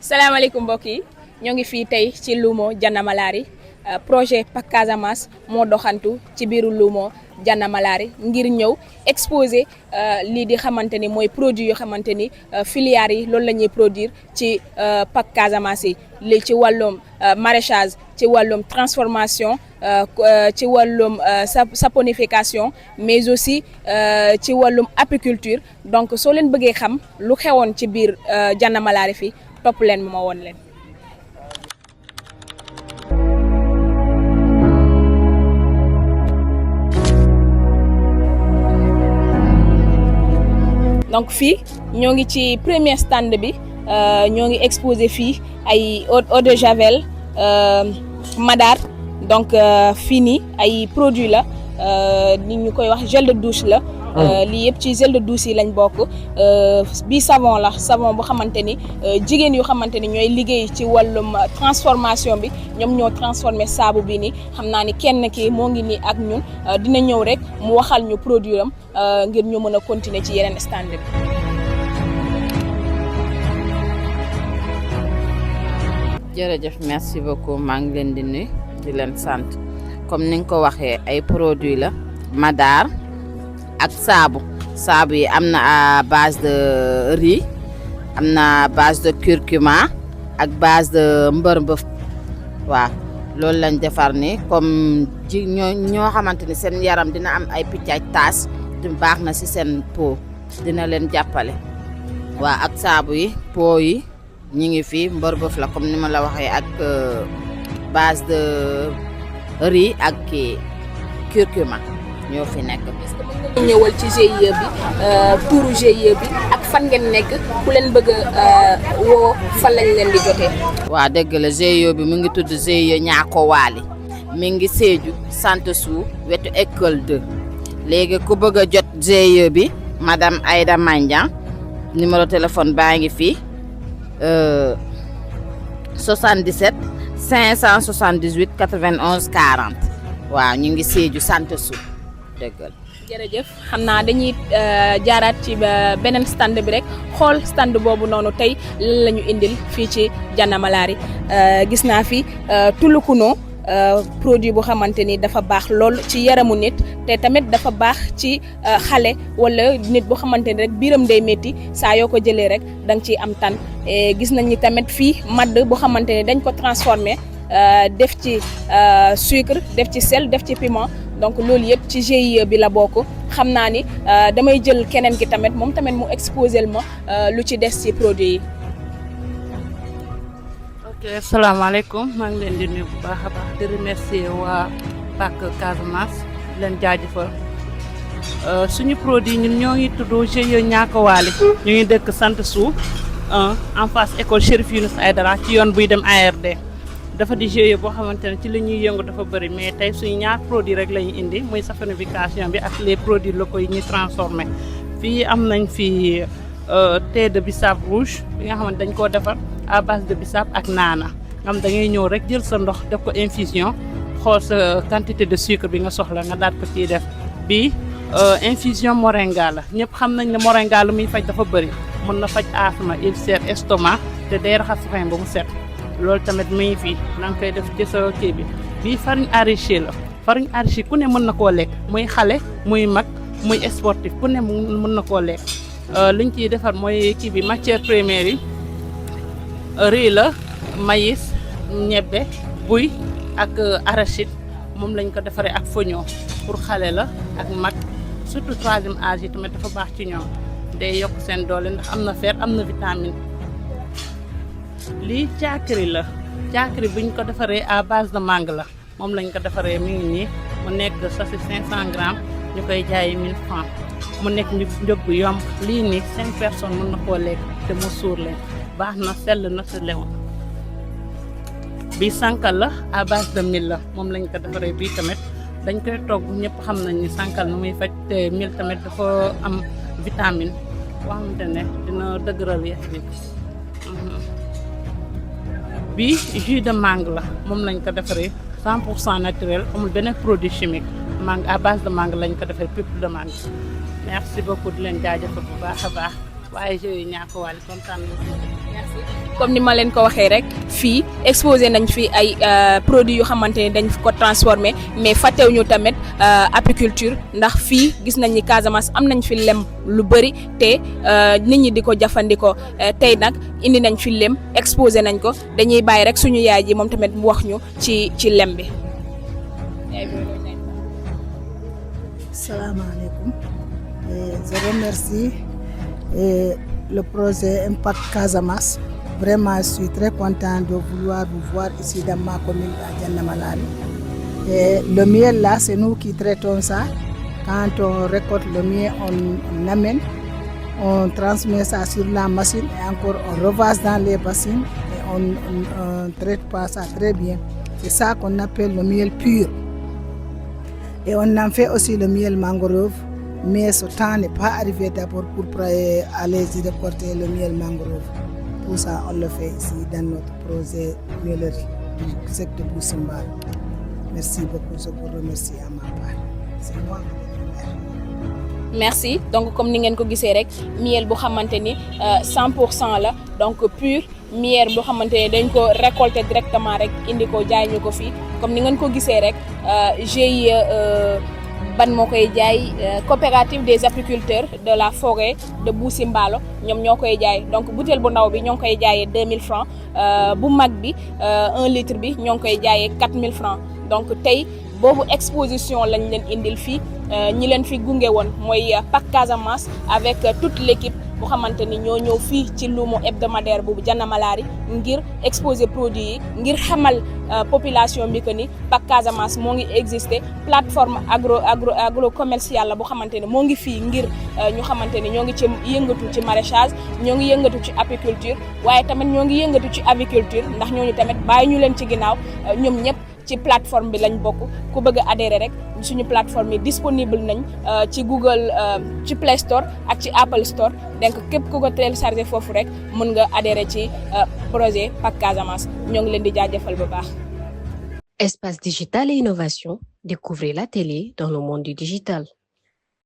salaamaaleykum mbokk yi ñoo ngi fii tey ci luumo Janna Malari projet PAK Casamance moo doxantu ci biiru luumo Janna Malari ngir ñëw exposer lii di xamante ni mooy produit yoo xamante ni filières yi loolu la ñuy produire ci PAK Casamance yi li ci wàllum maraîchage ci wàllum transformation ci wàllum saponification mais aussi ci wàllum apiculture donc soo leen bëggee xam lu xewoon ci biir Janna Malari fii topp leen ma woon leen. donc fii ñoo ngi ci premier stand bi ñoo ngi exposé fii ay eau de javel madar donc fii nii ay produits la ni ñu koy wax gel de douche la. lii yëpp ci gel de douche yi lañ bokk bii savon la savon bu xamante ni jigéen yu xamante ni ñooy liggéey ci wàllum transformation bi ñoom ñoo transformé saabu bi ni xam naa ni kenn ki moo ngi nii ak ñun dina ñëw rek mu waxal ñu produit am ngir ñu mën a continuer ci yeneen stand bi. jërëjëf merci beaucoup maa ngi leen di nuyu di leen sant comme ni nga ko waxee ay produits la madar ak saabu yi am na à base de riz am na base de curcuma ak base de mbërmbëf waaw loolu lañ defar ni comme ji ñoo xamante ni seen yaram dina am ay picc taas di baax na ci seen peau dina leen jàppale waaw ak saabu yi peau yi ñi ngi fi mbërmbëf la comme ni ma la waxee ak base de riz ak kii curcuma ñoo fi nekk. est-ce que mën nga ñëwal ci GIE bi tuuru GIE bi ak fan ngeen nekk ku leen bëgg a woo fan lañ leen di jotee. waaw dëgg la GIE bi mu ngi tudd GIE Ñaako Waali mi ngi Sédhiou sant suu wetu école 2 léegi ku bëgg a jot GIE bi madame Aïda Mandiang numéro téléphone baa ngi fii 77 578 91 40 waaw ñu ngi Sédhiou sant suu dëggal. jërëjëf xam naa dañuy jaaraat ci beneen stand bi rek xool stand boobu noonu tey lan la ñu indil fii ci Janna Malari gis naa fi tulukuno produit bu xamante ni dafa baax lool ci yaramu nit te tamit dafa baax ci xale wala nit boo xamante ni rek biiram day métti saa yoo ko jëlee rek da nga ciy am tan gis nañ ni tamit fii madd boo xamante ni dañ ko transformé def ci sucre def ci sel def ci piment donc loolu yëpp ci GIE bi la bokk xam naa ni damay jël keneen ki tamit moom tamit mu exposé ma lu ci des ci produit yi. ok asalaamaaleykum maa ngi leen di nuyu bu baax a baax di remercier waa PAK Casamance leen jaajëfal suñu produit ñun ñoo ngi tudd GIE Ñaako Waali ñu ngi dëkk sant suu en face école Chérif Younous Aïdara ci yoon buy dem ARD. dafa di GIE boo xamante ne ci li ñuy yëngu dafa bëri mais tey suñu ñaar produit rek la ñu indi muy saponification bi ak les produits locaux yi ñuy transformé fii am nañ fi thé de bissap rouge bi nga xamante dañ koo defar à base de bissap ak naana nga xam da ngay ñëw rek jël sa ndox def ko infusion xool sa quantité de sucre bi nga soxla nga daal ko ciy def bii infusion moringa la ñëpp xam nañ ne moringa lu muy faj dafa bëri mën na faj asthme ulcère estomac te day raxas rein ba mu set. loolu tamit mu ngi fii da nga koy def ci sa kii bi bii farine enrichie la farine enrichie ku ne mën na koo lekk muy xale muy mag muy sportif ku ne mën na koo lekk liñ ciy defar mooy kii bi matière première yi riz la maïs ñebbe buy ak arachide moom lañ ko defaree ak foño pour xale la ak mag surtout troisième âge yi tamit dafa baax ci ñoom day yokk seen doole ndax am na fer am na vitamine. lii caakiri la caakiri buñ ko defaree à base de mangue la moom lañ ko defaree mi ngi nii mu nekk sachet 500 grammes ñu koy jaayee 1000 francs mu nekk njëg bu yomb lii nii 5 personnes mën na koo lekk te mu suur leen baax na sell na te lew bii sànqal la à base de mil la moom lañ ko defaree bii tamit dañ koy togg ñëpp xam nañ ni sànqal na muy faj te mil tamit dafa am vitamine boo xamante ne dina dëgëral yax bi bii jus de mangue la moom lañ ko defaree 100% naturel amul beneen produit chimique mangue à base de mangue lañ ko defee pulpe de mangue merci beaucoup di leen jaajëfal bu baax a baax waaye GIE Niakou Wally kontaan merci comme ni ma leen ko waxee rek fii exposé nañ fi ay produits yu xamante ne dañ ko transformé mais fàttewuñu tamit apiculture ndax fii gis nañ ni Casamance am nañ fi lem lu bëri te nit ñi di ko jëfandikoo tey nag indi nañ fi lem exposé nañ ko dañuy bàyyi rek suñu yaay ji moom tamit mu wax ñu ci lem bi. Salaamaaleykum. Je remercie le projet Impact Casamance. Vraiment, je suis très content de vouloir vous voir ici dans ma commune à Dianamalari. Et le miel là, c'est nous qui traitons ça. Quand on récolte le miel, on amène, on transmet ça sur la machine et encore on revase dans les bassines et on traite pas ça très bien. C'est ça qu'on appelle le miel pur. Et on en fait aussi le miel mangrove, mais ce temps n'est pas arrivé d'abord pour aller y récolter le miel mangrove. Tout ça, on le fait ici dans notre projet miellerie du secteur de Boussimbal. Merci beaucoup, je vous remercie à ma part. C'est moi qui vous remercie. Merci donc comme ni ngeen ko gisee rek miel bu xamante ni 100% la donc pur miel boo xamante ni dañ ko récolter directement rek indi ko jaay ñu ko fii comme ni ngeen ko gisee rek GIE ban moo koy jaay coopérative des apiculteurs de la forêt de Boussimbalo ñoom ñoo koy jaay donc bouteille bu ndaw bi ñoo ngi koy jaayee 2000 francs bu mag bi 1 litre bi ñoo ngi koy jaayee 4000 francs donc tey boobu exposition lañ leen indil fii ñi leen fi gunge woon mooy PAC Casamance avec toute l'équipe bu xamante ni ñoo ñëw fii ci luumu hebdomadaire bu Dianamalari ngir exposer produits yi ngir xamal population bi que ni PAC Casamance moo ngi exister plateforme agro commerciale la bu xamante ni moo ngi fii ngir ñu xamante ni ñoo ngi ci yëngatu ci maraîchage ñoo ngi yëngatu ci apiculture waaye tamit ñoo ngi yëngatu ci aviculture ndax ñooñu tamit bàyyi ñu leen ci ginnaaw ñoom ñëpp ci plateforme bi lañ bokk ku bëgg a adhérer rek suñu plateforme yi disponible nañ ci Google ci Play Store ak ci Apple Store donc képp ku ko télécharger foofu rek mën nga adhérer ci projet PAC Casamance ñoo ngi leen di jaajëfal bu baax. Espace digital et innovation, découvrez la télé dans le monde du digital.